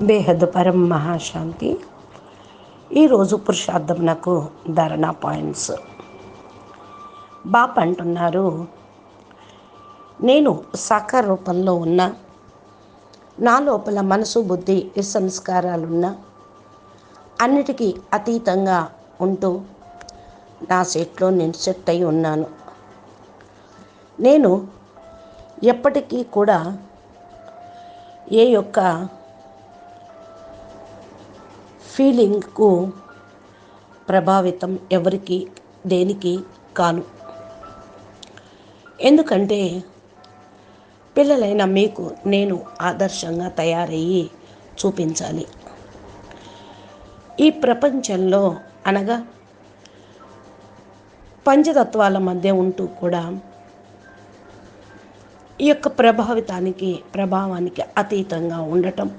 బేహద్ పరం మహాశాంతి. ఈరోజు పురుషార్థమునకు ధారణ పాయింట్స్. బాప్ అంటున్నారు, నేను సాకార రూపంలో ఉన్న, నా లోపల మనసు బుద్ధి సంస్కారాలున్న, అన్నిటికీ అతీతంగా ఉంటూ నా సెట్లో నేను సెట్ అయి ఉన్నాను. నేను ఎప్పటికీ కూడా ఏ యొక్క ఫీలింగ్కు ప్రభావితం ఎవరికి దేనికి కాను. ఎందుకంటే పిల్లలైన మీకు నేను ఆదర్శంగా తయారయ్యి చూపించాలి. ఈ ప్రపంచంలో అనగా పంచతత్వాల మధ్య ఉంటూ కూడా ఈ యొక్క ప్రభావానికి అతీతంగా ఉండటం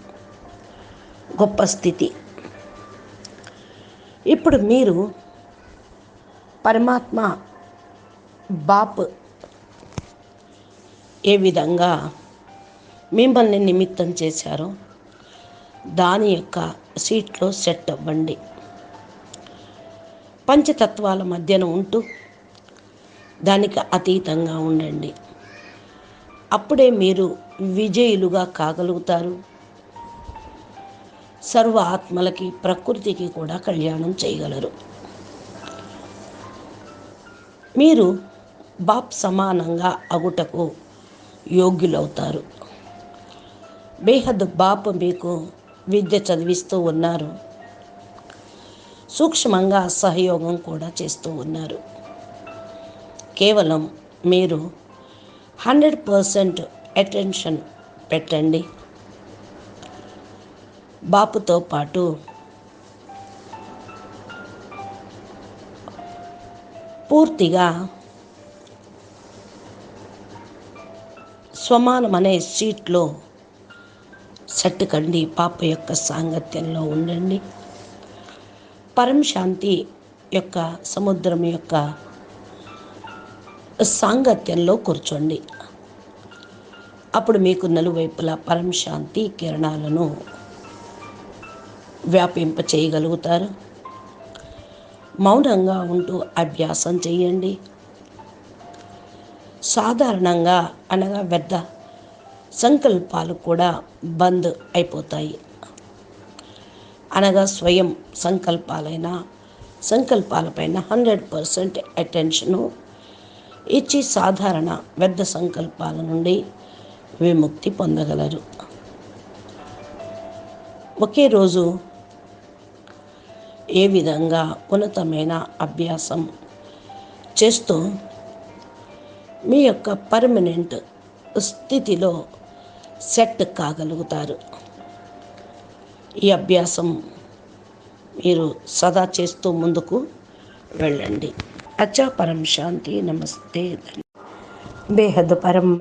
గొప్ప స్థితి. ఇప్పుడు మీరు పరమాత్మ బాప్ ఏ విధంగా మిమ్మల్ని నిమిత్తం చేశారో దాని యొక్క సీట్లో సెట్ అవ్వండి. పంచతత్వాల మధ్యన ఉంటూ దానికి అతీతంగా ఉండండి. అప్పుడే మీరు విజయులుగా కాగలుగుతారు. సర్వ ఆత్మలకి ప్రకృతికి కూడా కళ్యాణం చేయగలరు. మీరు బాప్ సమానంగా అగుటకు యోగ్యులవుతారు. బేహద్ బాప్ మీకు విద్య చదివిస్తూ ఉన్నారు. సూక్ష్మంగా సహయోగం కూడా చేస్తూ ఉన్నారు. కేవలం మీరు 100% అటెన్షన్ పెట్టండి. బాపుతో పాటు పూర్తిగా స్వమానం అనే సీట్లో సెట్ కండి. పాప యొక్క సాంగత్యంలో ఉండండి. పరం శాంతి యొక్క సముద్రం యొక్క సాంగత్యంలో కూర్చోండి. అప్పుడు మీకు నలువైపులా పరం శాంతి కిరణాలను వ్యాపింప చేయగలుగుతారు. మౌనంగా ఉంటూ అభ్యాసం చేయండి. సాధారణంగా అనగా వ్యర్థ సంకల్పాలు కూడా బంద్ అయిపోతాయి. అనగా స్వయం సంకల్పాలపైన 100% అటెన్షను ఇచ్చి సాధారణ వ్యర్థ సంకల్పాల నుండి విముక్తి పొందగలరు. ఒకే రోజు ఏ విధంగా ఉన్నతమైన అభ్యాసం చేస్తూ మీ యొక్క పర్మనెంట్ స్థితిలో సెట్ కాగలుగుతారు. ఈ అభ్యాసం మీరు సదా చేస్తూ ముందుకు వెళ్ళండి. అచ్చా పరం శాంతి. నమస్తే. బేహద్ పరం